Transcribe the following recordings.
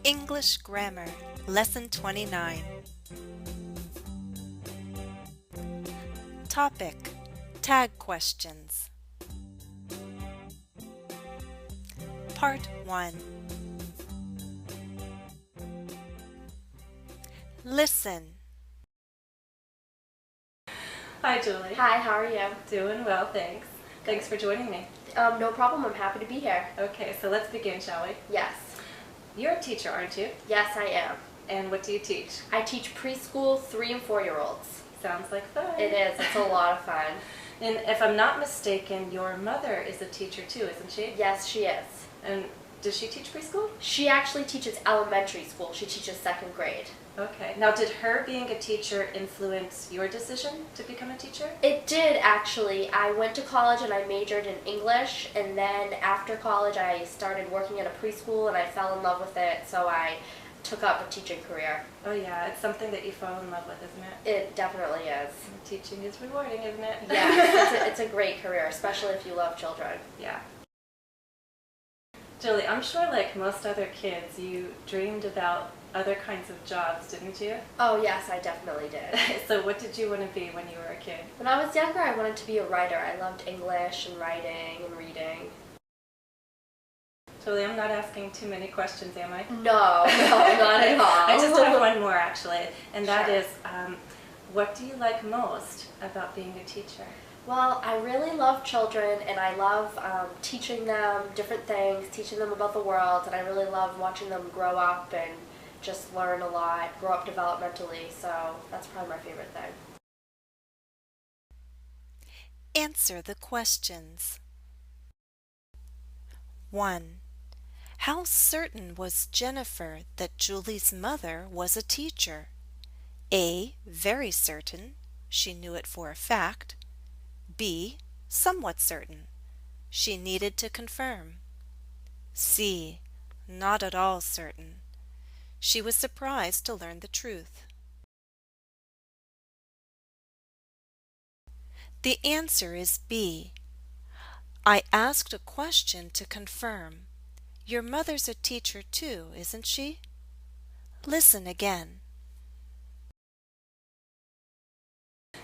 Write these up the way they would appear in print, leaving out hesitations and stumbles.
English Grammar, Lesson 29. Topic: Tag Questions. Part 1. Listen. Hi, Julie. Hi, how are you? Doing well, thanks. Thanks for joining me. No problem. I'm happy to be here. Okay, so let's begin, shall we? Yes. You're a teacher, aren't you? Yes, I am. And what do you teach? I teach preschool 3 and 4-year-olds. Sounds like fun. It is. It's a lot of fun. And if I'm not mistaken, your mother is a teacher too, isn't she? Yes, she is. And does she teach preschool? She actually teaches elementary school. She teaches 2nd grade. Okay. Now, did her being a teacher influence your decision to become a teacher? It did, actually. I went to college and I majored in English, and then after college I started working at a preschool and I fell in love with it, so I took up a teaching career. Oh yeah, it's something that you fall in love with, isn't it? It definitely is. Teaching is rewarding, isn't it? Yes, it's a great career, especially if you love children. Yeah. Julie, I'm sure like most other kids, you dreamed about other kinds of jobs, didn't you? Oh yes, I definitely did. So what did you want to be when you were a kid? When I was younger, I wanted to be a writer. I loved English and writing and reading. Julie, I'm not asking too many questions, am I? No, not at all. I just have one more actually, and that Sure. is, what do you like most about being a teacher? Well, I really love children, and I love teaching them different things, teaching them about the world, and I really love watching them grow up and just learn a lot, grow up developmentally, so that's probably my favorite thing. Answer the questions. 1. How certain was Jennifer that Julie's mother was a teacher? A. Very certain. She knew it for a fact. B. Somewhat certain. She needed to confirm. C. Not at all certain. She was surprised to learn the truth. The answer is B. I asked a question to confirm. Your mother's a teacher too, isn't she? Listen again.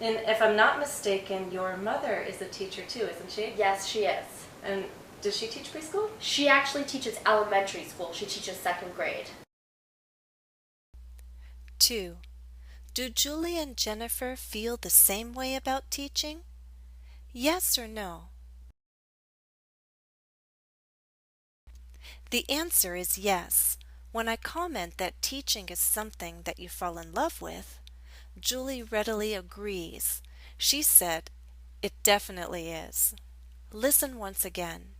And if I'm not mistaken, your mother is a teacher too, isn't she? Yes, she is. And does she teach preschool? She actually teaches elementary school. She teaches 2nd grade. 2. Do Julie and Jennifer feel the same way about teaching? Yes or no? The answer is yes. When I comment that teaching is something that you fall in love with, Julie readily agrees. She said, "It definitely is." Listen once again.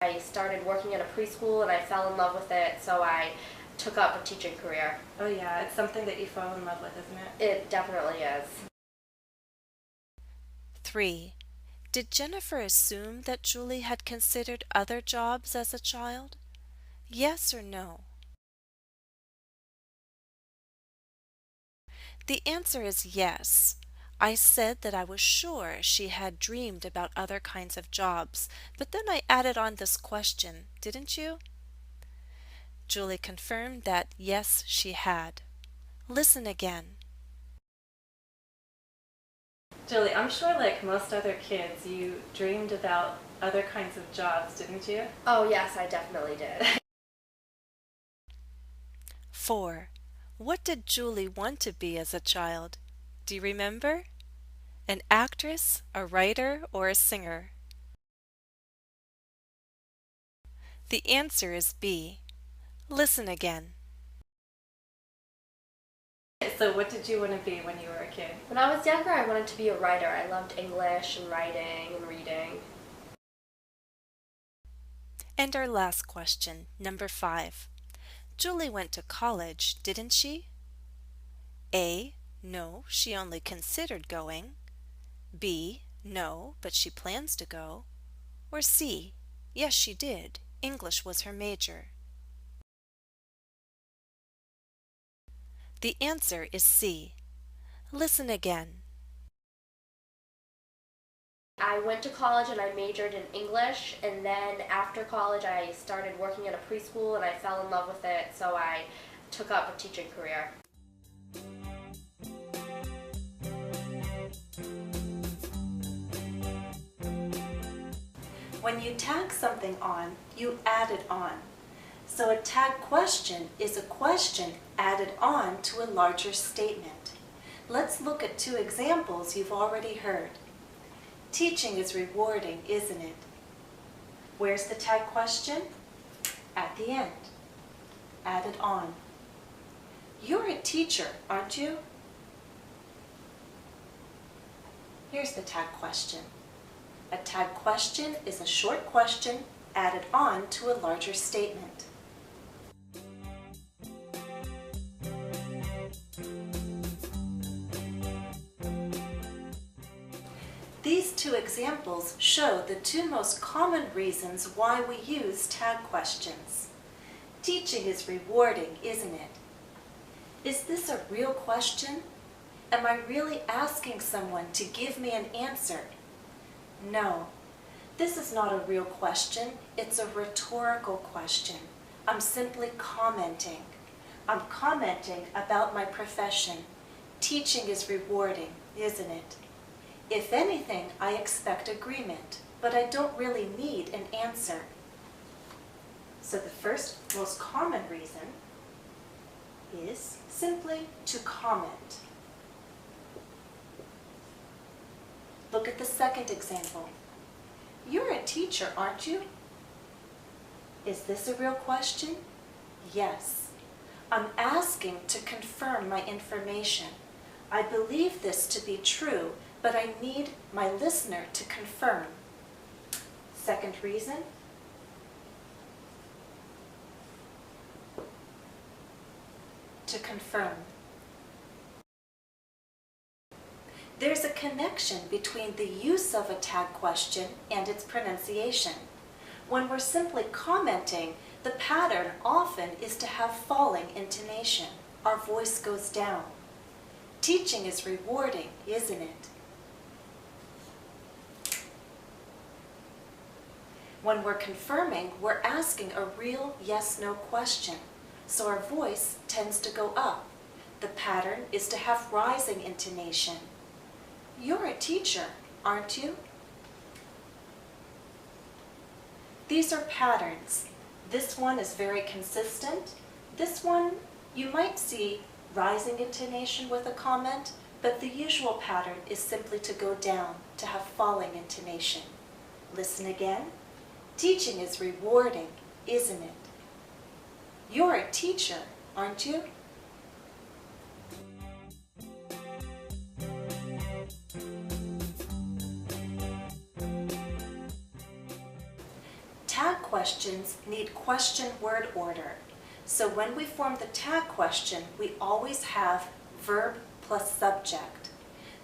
I started working at a preschool and I fell in love with it, so I took up a teaching career. Oh yeah, it's something that you fall in love with, isn't it? It definitely is. 3. Did Jennifer assume that Julie had considered other jobs as a child? Yes or no? The answer is yes. I said that I was sure she had dreamed about other kinds of jobs, but then I added on this question, didn't you? Julie confirmed that yes, she had. Listen again. Julie, I'm sure like most other kids, you dreamed about other kinds of jobs, didn't you? Oh yes, I definitely did. 4. What did Julie want to be as a child? Do you remember? An actress, a writer, or a singer? The answer is B. Listen again. So what did you want to be when you were a kid? When I was younger, I wanted to be a writer. I loved English and writing and reading. And our last question, number 5. Julie went to college, didn't she? A. No, she only considered going. B. No, but she plans to go. Or C. Yes, she did. English was her major. The answer is C. Listen again. I went to college and I majored in English, and then after college I started working at a preschool and I fell in love with it, so I took up a teaching career. When you tag something on, you add it on. So a tag question is a question added on to a larger statement. Let's look at two examples you've already heard. Teaching is rewarding, isn't it? Where's the tag question? At the end. Added on. You're a teacher, aren't you? Here's the tag question. A tag question is a short question added on to a larger statement. These two examples show the two most common reasons why we use tag questions. Teaching is rewarding, isn't it? Is this a real question? Am I really asking someone to give me an answer? No, this is not a real question. It's a rhetorical question. I'm simply commenting. I'm commenting about my profession. Teaching is rewarding, isn't it? If anything, I expect agreement, but I don't really need an answer. So the first most common reason is simply to comment. Look at the second example. You're a teacher, aren't you? Is this a real question? Yes. I'm asking to confirm my information. I believe this to be true, but I need my listener to confirm. Second reason, to confirm. There's a connection between the use of a tag question and its pronunciation. When we're simply commenting, the pattern often is to have falling intonation. Our voice goes down. Teaching is rewarding, isn't it? When we're confirming, we're asking a real yes-no question, so our voice tends to go up. The pattern is to have rising intonation. You're a teacher, aren't you? These are patterns. This one is very consistent. This one, you might see rising intonation with a comment, but the usual pattern is simply to go down, to have falling intonation. Listen again. Teaching is rewarding, isn't it? You're a teacher, aren't you? Tag questions need question word order. So when we form the tag question, we always have verb plus subject.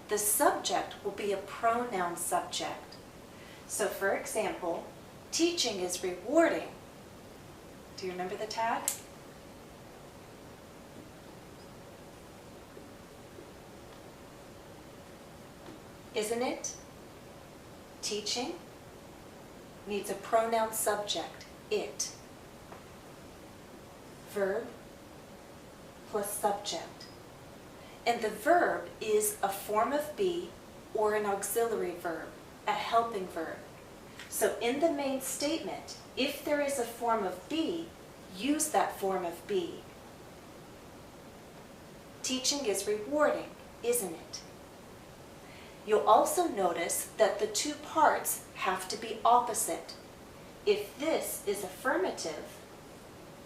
The subject will be a pronoun subject. So for example, teaching is rewarding. Do you remember the tag? Isn't it? Teaching needs a pronoun subject, it. Verb plus subject. And the verb is a form of be or an auxiliary verb, a helping verb. So in the main statement, if there is a form of be, use that form of be. Teaching is rewarding, isn't it? You'll also notice that the two parts have to be opposite. If this is affirmative,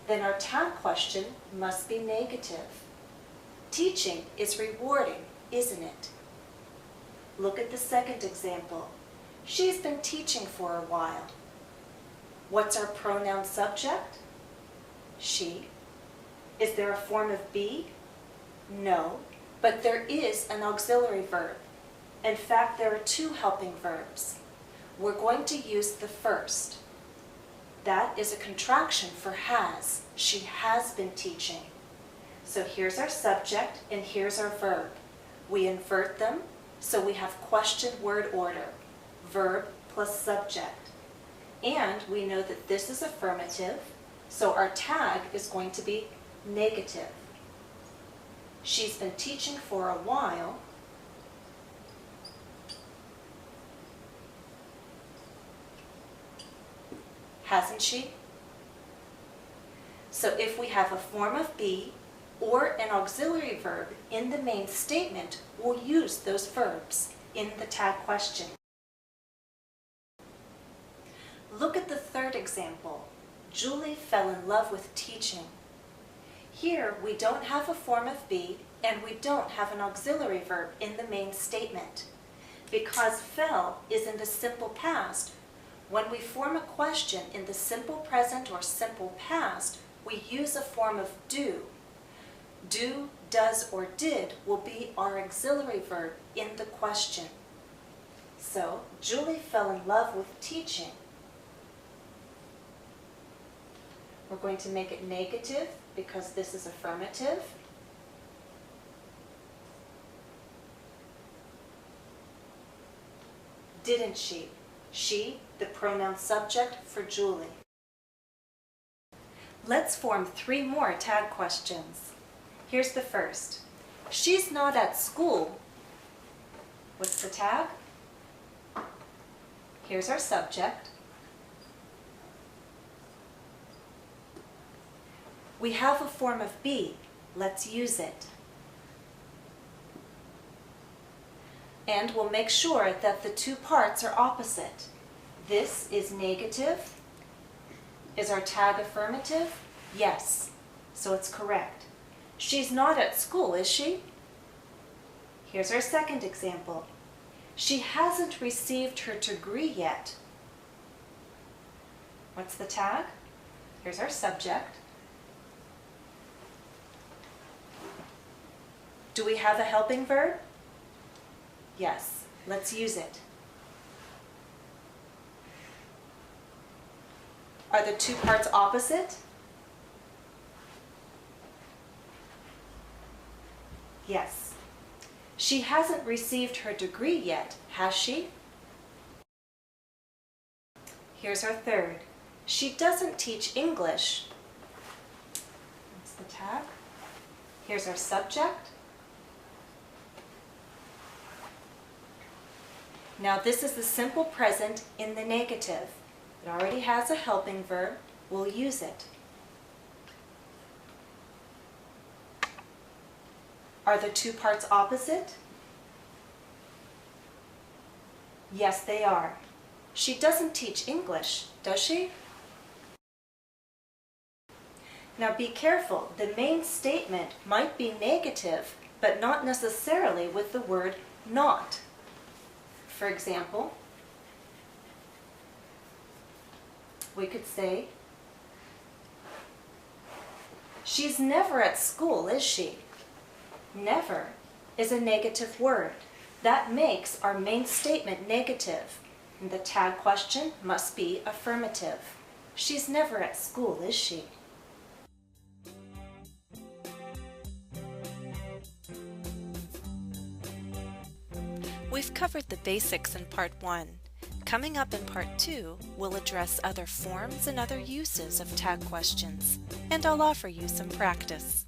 then our tag question must be negative. Teaching is rewarding, isn't it? Look at the second example. She's been teaching for a while. What's our pronoun subject? She. Is there a form of be? No, but there is an auxiliary verb. In fact, there are two helping verbs. We're going to use the first. That is a contraction for has. She has been teaching. So here's our subject and here's our verb. We invert them, so we have question word order. verb plus subject. And we know that this is affirmative, so our tag is going to be negative. She's been teaching for a while. Hasn't she? So if we have a form of be or an auxiliary verb in the main statement, we'll use those verbs in the tag question. Look at the third example. Julie fell in love with teaching. Here we don't have a form of be and we don't have an auxiliary verb in the main statement. Because fell is in the simple past, when we form a question in the simple present or simple past, we use a form of do. Do, does, or did will be our auxiliary verb in the question. So, Julie fell in love with teaching. We're going to make it negative because this is affirmative. Didn't she? She, the pronoun subject for Julie. Let's form 3 more tag questions. Here's the first. She's not at school. What's the tag? Here's our subject. We have a form of be. Let's use it. And we'll make sure that the 2 parts are opposite. This is negative. Is our tag affirmative? Yes. So it's correct. She's not at school, is she? Here's our second example. She hasn't received her degree yet. What's the tag? Here's our subject. Do we have a helping verb? Yes. Let's use it. Are the 2 parts opposite? Yes. She hasn't received her degree yet, has she? Here's our third. She doesn't teach English. What's the tag? Here's our subject. Now this is the simple present in the negative. It already has a helping verb. We'll use it. Are the 2 parts opposite? Yes, they are. She doesn't teach English, does she? Now be careful. The main statement might be negative, but not necessarily with the word not. For example, we could say, she's never at school, is she? Never is a negative word. That makes our main statement negative, and the tag question must be affirmative. She's never at school, is she? We've covered the basics in Part 1. Coming up in Part 2, we'll address other forms and other uses of tag questions, and I'll offer you some practice.